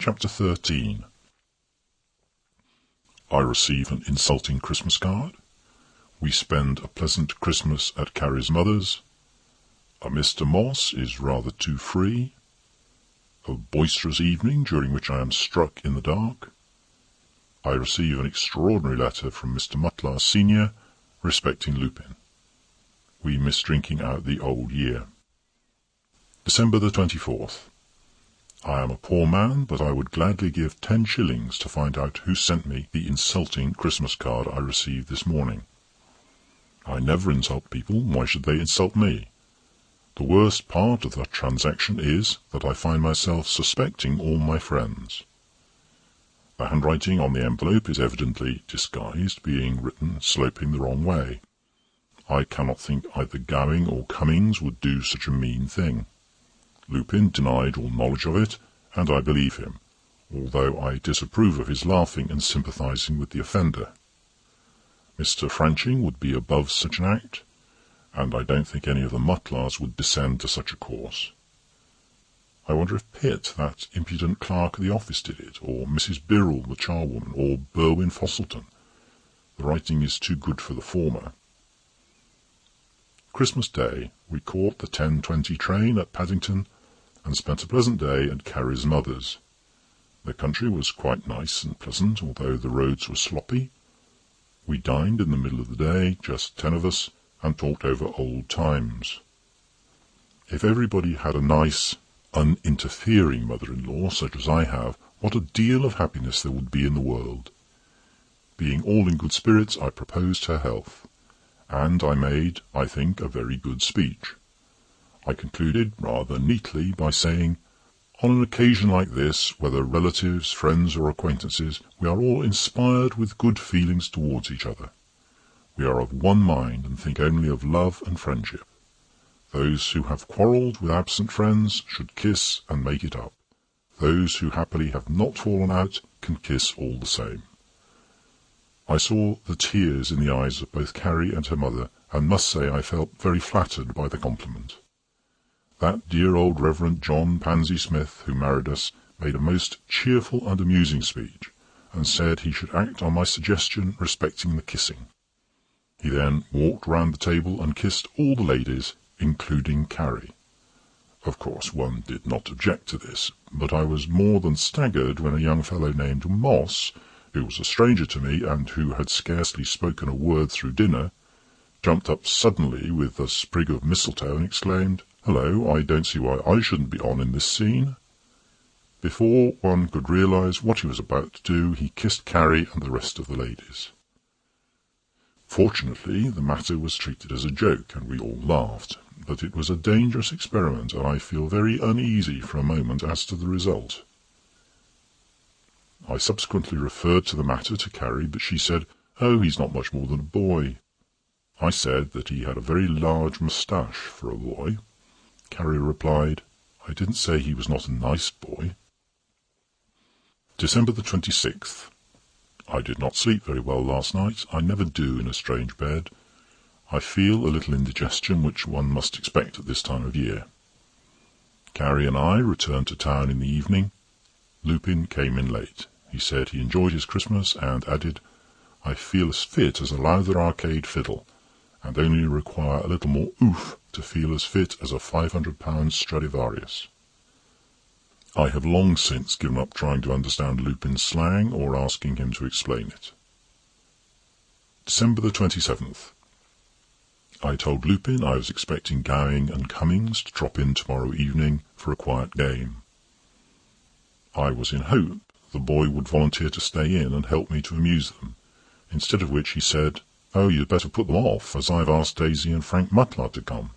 Chapter 13. I receive an insulting Christmas card. We spend a pleasant Christmas at Carrie's mother's. A Mr. Moss is rather too free. A boisterous evening during which I am struck in the dark. I receive an extraordinary letter from Mr. Mutlar Senior respecting Lupin. We miss drinking out the old year. December the 24th. I am a poor man, but I would gladly give 10 shillings to find out who sent me the insulting Christmas card I received this morning. I never insult people. Why should they insult me? The worst part of that transaction is that I find myself suspecting all my friends. The handwriting on the envelope is evidently disguised, being written sloping the wrong way. I cannot think either Gowing or Cummings would do such a mean thing. Lupin denied all knowledge of it, and I believe him, although I disapprove of his laughing and sympathizing with the offender. Mr. Franching would be above such an act, and I don't think any of the Mutlars would descend to such a course. I wonder if Pitt, that impudent clerk at the office, did it, or Mrs. Birrell, the charwoman, or Berwin Fosselton. The writing is too good for the former. Christmas Day, we caught the 10:20 train at Paddington, and spent a pleasant day at Carrie's mother's. The country was quite nice and pleasant, although the roads were sloppy. We dined in the middle of the day, just 10 of us, and talked over old times. If everybody had a nice, uninterfering mother-in-law, such as I have, what a deal of happiness there would be in the world. Being all in good spirits, I proposed her health, and I made, I think, a very good speech. I concluded rather neatly by saying, on an occasion like this, whether relatives, friends, or acquaintances, we are all inspired with good feelings towards each other. We are of one mind, and think only of love and friendship. Those who have quarrelled with absent friends should kiss and make it up. Those who happily have not fallen out can kiss all the same. I saw the tears in the eyes of both Carrie and her mother, and must say I felt very flattered by the compliment. That dear old Reverend John Pansy Smith, who married us, made a most cheerful and amusing speech, and said he should act on my suggestion respecting the kissing. He then walked round the table and kissed all the ladies, including Carrie. Of course, one did not object to this, but I was more than staggered when a young fellow named Moss, who was a stranger to me, and who had scarcely spoken a word through dinner, jumped up suddenly with a sprig of mistletoe and exclaimed, "Hello, I don't see why I shouldn't be on in this scene." Before one could realize what he was about to do, he kissed Carrie and the rest of the ladies. Fortunately, the matter was treated as a joke, and we all laughed, but it was a dangerous experiment, and I feel very uneasy for a moment as to the result. I subsequently referred to the matter to Carrie, but she said, "Oh, he's not much more than a boy." I said that he had a very large moustache for a boy. Carrie replied, "I didn't say he was not a nice boy." December the 26th. I did not sleep very well last night. I never do in a strange bed. I feel a little indigestion, which one must expect at this time of year. Carrie and I returned to town in the evening. Lupin came in late. He said he enjoyed his Christmas, and added, "I feel as fit as a Lowther arcade fiddle, and only require a little more oof to feel as fit as a £500 Stradivarius." I have long since given up trying to understand Lupin's slang or asking him to explain it. December the 27th. I told Lupin I was expecting Gowing and Cummings to drop in tomorrow evening for a quiet game. I was in hope the boy would volunteer to stay in and help me to amuse them, instead of which he said, "Oh, you'd better put them off, as I've asked Daisy and Frank Mutlar to come."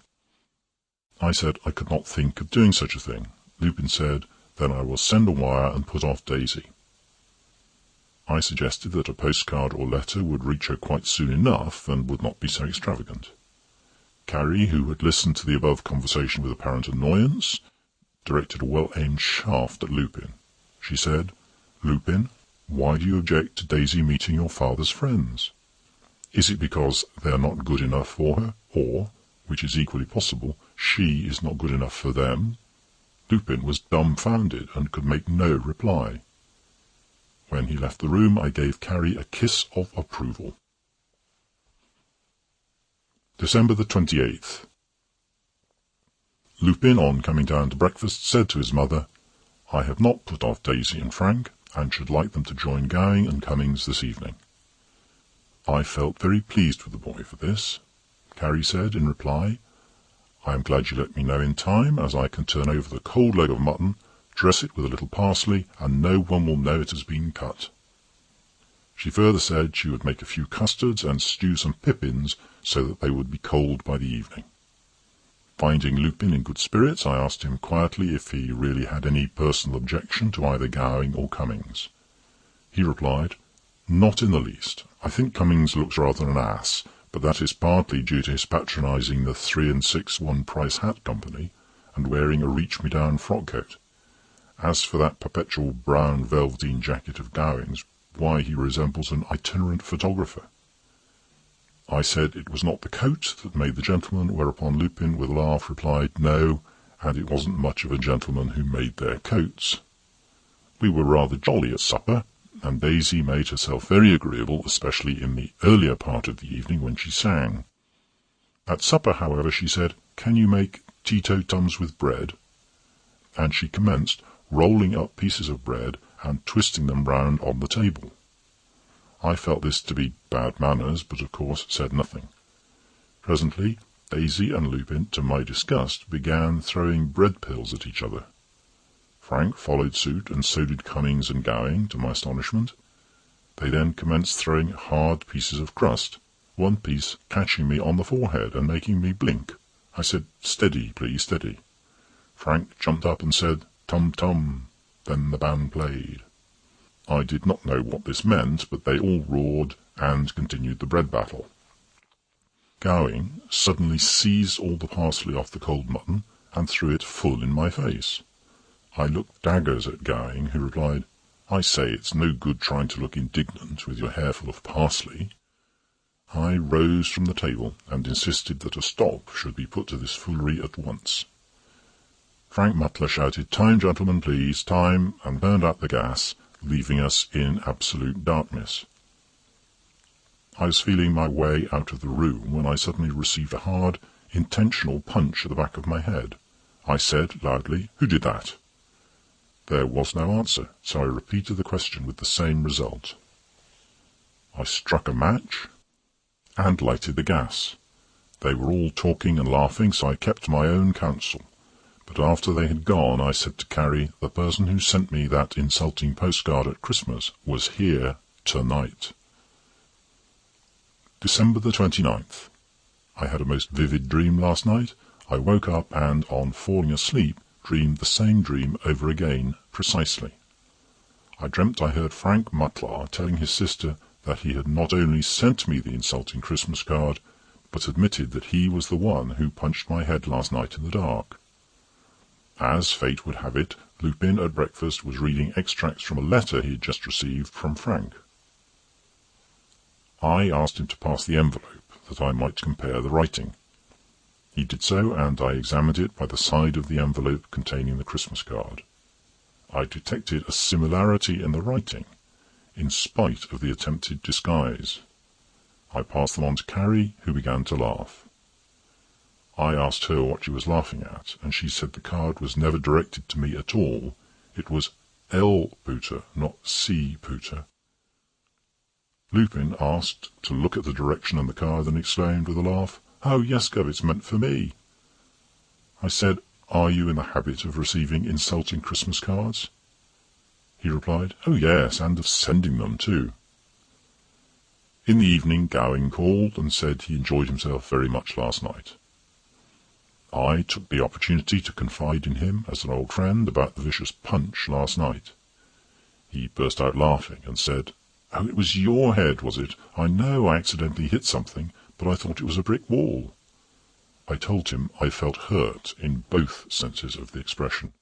I said I could not think of doing such a thing. Lupin said, "Then I will send a wire and put off Daisy." I suggested that a postcard or letter would reach her quite soon enough, and would not be so extravagant. Carrie, who had listened to the above conversation with apparent annoyance, directed a well-aimed shaft at Lupin. She said, "Lupin, why do you object to Daisy meeting your father's friends? Is it because they are not good enough for her, or, which is equally possible, she is not good enough for them? Lupin was dumbfounded and could make no reply. When he left the room, I gave Carrie a kiss of approval. December the 28th. Lupin, on coming down to breakfast, said to his mother, "I have not put off Daisy and Frank, and should like them to join Gowing and Cummings this evening." I felt very pleased with the boy for this. Carrie said in reply, "I am glad you let me know in time, as I can turn over the cold leg of mutton, dress it with a little parsley, and no one will know it has been cut." She further said she would make a few custards and stew some pippins so that they would be cold by the evening. Finding Lupin in good spirits, I asked him quietly if he really had any personal objection to either Gowing or Cummings. He replied, "Not in the least. I think Cummings looks rather an ass, but that is partly due to his patronising the 3 and 6 one-price hat company, and wearing a reach-me-down frock-coat. As for that perpetual brown velveteen jacket of Gowing's, why, he resembles an itinerant photographer." I said it was not the coat that made the gentleman, whereupon Lupin, with a laugh, replied, "No, and it wasn't much of a gentleman who made their coats." We were rather jolly at supper, and Daisy made herself very agreeable, especially in the earlier part of the evening when she sang. At supper, however, she said, "Can you make Tito-tums with bread?" And she commenced rolling up pieces of bread and twisting them round on the table. I felt this to be bad manners, but of course said nothing. Presently Daisy and Lupin, to my disgust, began throwing bread pills at each other. Frank followed suit, and so did Cummings and Gowing, to my astonishment. They then commenced throwing hard pieces of crust, one piece catching me on the forehead and making me blink. I said, "Steady, please, steady." Frank jumped up and said, "Tum-tum." Then the band played. I did not know what this meant, but they all roared and continued the bread battle. Gowing suddenly seized all the parsley off the cold mutton and threw it full in my face. I looked daggers at Gowing, who replied, "I say, it's no good trying to look indignant with your hair full of parsley." I rose from the table and insisted that a stop should be put to this foolery at once. Frank Mutler shouted, "Time, gentlemen, please, time," and burned out the gas, leaving us in absolute darkness. I was feeling my way out of the room when I suddenly received a hard, intentional punch at the back of my head. I said loudly, "Who did that?" There was no answer, so I repeated the question with the same result. I struck a match and lighted the gas. They were all talking and laughing, so I kept my own counsel. But after they had gone, I said to Carrie, "The person who sent me that insulting postcard at Christmas was here tonight." December the 29th. I had a most vivid dream last night. I woke up and, on falling asleep, dreamed the same dream over again, precisely. I dreamt I heard Frank Mutlar telling his sister that he had not only sent me the insulting Christmas card, but admitted that he was the one who punched my head last night in the dark. As fate would have it, Lupin at breakfast was reading extracts from a letter he had just received from Frank. I asked him to pass the envelope, that I might compare the writing. He did so, and I examined it by the side of the envelope containing the Christmas card. I detected a similarity in the writing, in spite of the attempted disguise. I passed them on to Carrie, who began to laugh. I asked her what she was laughing at, and she said the card was never directed to me at all. It was L. Pooter, not C. Pooter. Lupin asked to look at the direction on the card and exclaimed with a laugh, "Oh, yes, Gov, it's meant for me." I said, "Are you in the habit of receiving insulting Christmas cards?" He replied, "Oh, yes, and of sending them, too." In the evening Gowing called and said he enjoyed himself very much last night. I took the opportunity to confide in him, as an old friend, about the vicious punch last night. He burst out laughing and said, "Oh, it was your head, was it? I know I accidentally hit something, but I thought it was a brick wall." I told him I felt hurt in both senses of the expression.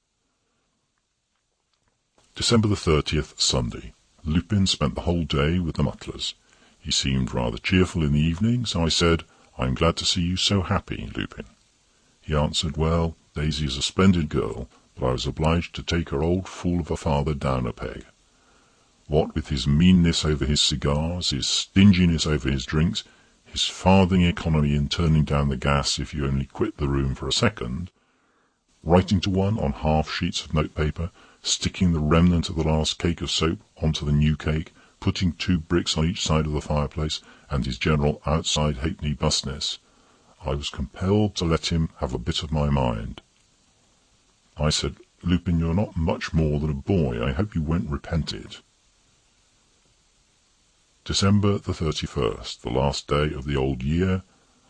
December the 30th, Sunday. Lupin spent the whole day with the Mutlers. He seemed rather cheerful in the evening, so I said, "I am glad to see you so happy, Lupin." He answered, "Well, Daisy is a splendid girl, but I was obliged to take her old fool of a father down a peg. What with his meanness over his cigars, his stinginess over his drinks, his farthing economy in turning down the gas if you only quit the room for a second, writing to one on half sheets of notepaper, sticking the remnant of the last cake of soap onto the new cake, putting 2 bricks on each side of the fireplace, and his general outside halfpenny busness, I was compelled to let him have a bit of my mind. I said, "Lupin, you're not much more than a boy. I hope you won't repent it." December the 31st, the last day of the old year,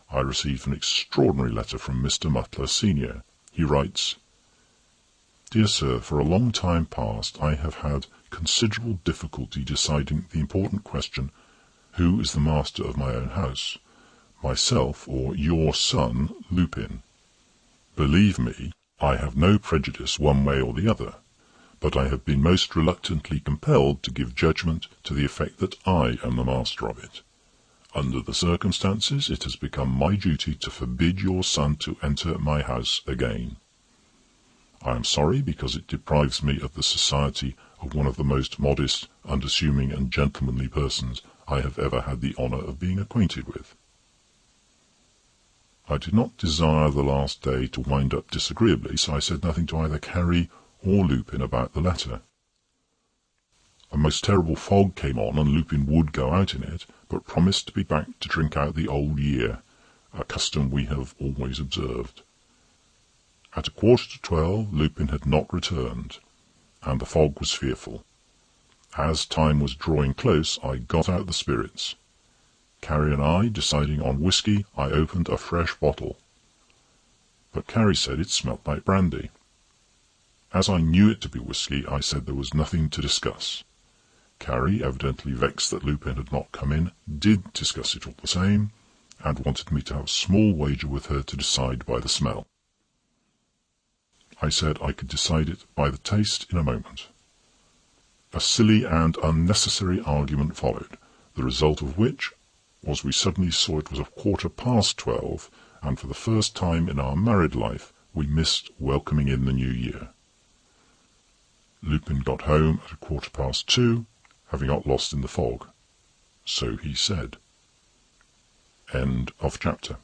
I received an extraordinary letter from Mr. Mutler, Senior. He writes, "Dear Sir, for a long time past I have had considerable difficulty deciding the important question, who is the master of my own house, myself or your son, Lupin. Believe me, I have no prejudice one way or the other, but I have been most reluctantly compelled to give judgment to the effect that I am the master of it. Under the circumstances, it has become my duty to forbid your son to enter my house again. I am sorry, because it deprives me of the society of one of the most modest, unassuming, and gentlemanly persons I have ever had the honour of being acquainted with." I did not desire the last day to wind up disagreeably, so I said nothing to either Carrie or Lupin about the letter. A most terrible fog came on, and Lupin would go out in it, but promised to be back to drink out the old year, a custom we have always observed. At 11:45 Lupin had not returned, and the fog was fearful. As time was drawing close, I got out the spirits. Carrie and I, deciding on whisky, I opened a fresh bottle. But Carrie said it smelt like brandy. As I knew it to be whisky, I said there was nothing to discuss. Carrie, evidently vexed that Lupin had not come in, did discuss it all the same, and wanted me to have a small wager with her to decide by the smell. I said I could decide it by the taste in a moment. A silly and unnecessary argument followed, the result of which was we suddenly saw it was 12:15, and for the first time in our married life we missed welcoming in the new year. Lupin got home at 2:15, having got lost in the fog. So he said. End of chapter.